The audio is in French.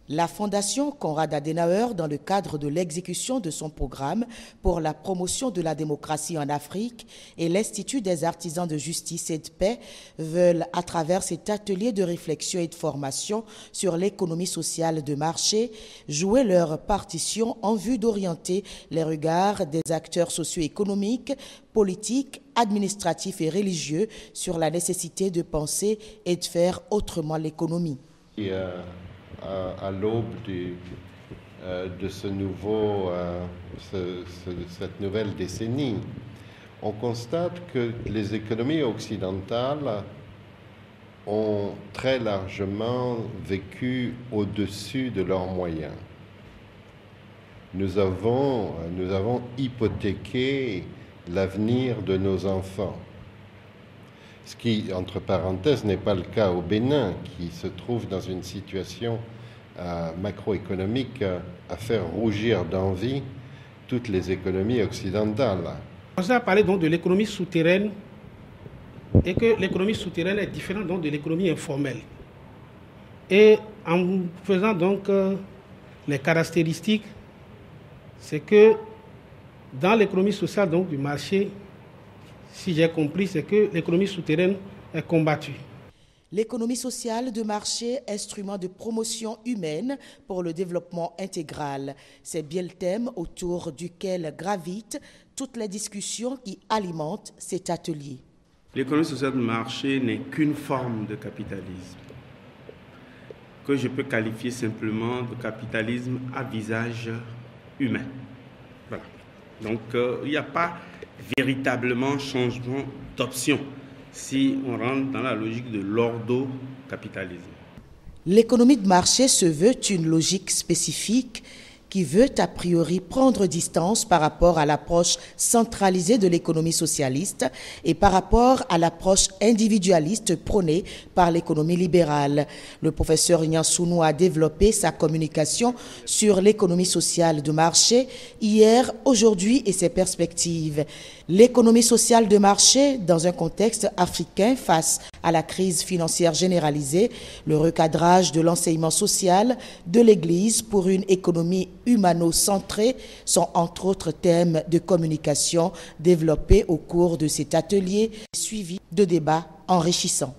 La Fondation Konrad Adenauer, dans le cadre de l'exécution de son programme pour la promotion de la démocratie en Afrique, et l'Institut des artisans de justice et de paix veulent, à travers cet atelier de réflexion et de formation sur l'économie sociale de marché, jouer leur partition en vue d'orienter les regards des acteurs socio-économiques, politiques, administratifs et religieux sur la nécessité de penser et de faire autrement l'économie. À l'aube de cette nouvelle décennie, on constate que les économies occidentales ont très largement vécu au-dessus de leurs moyens. Nous avons hypothéqué l'avenir de nos enfants. Ce qui, entre parenthèses, n'est pas le cas au Bénin, qui se trouve dans une situation macroéconomique à faire rougir d'envie toutes les économies occidentales. On a parlé donc de l'économie souterraine et que l'économie souterraine est différente donc de l'économie informelle. Et en faisant donc les caractéristiques, c'est que dans l'économie sociale donc du marché, si j'ai compris, c'est que l'économie souterraine est combattue. L'économie sociale de marché, instrument de promotion humaine pour le développement intégral. C'est bien le thème autour duquel gravitent toutes les discussions qui alimentent cet atelier. L'économie sociale de marché n'est qu'une forme de capitalisme, que je peux qualifier simplement de capitalisme à visage humain. Voilà. Donc il n'y a pas véritablement changement d'option si on rentre dans la logique de l'ordo-capitalisme. L'économie de marché se veut une logique spécifique qui veut a priori prendre distance par rapport à l'approche centralisée de l'économie socialiste et par rapport à l'approche individualiste prônée par l'économie libérale. Le professeur Nyansounou a développé sa communication sur l'économie sociale de marché hier, aujourd'hui et ses perspectives. L'économie sociale de marché dans un contexte africain face à la crise financière généralisée, le recadrage de l'enseignement social de l'Église pour une économie humano-centrée sont entre autres thèmes de communication développés au cours de cet atelier, suivi de débats enrichissants.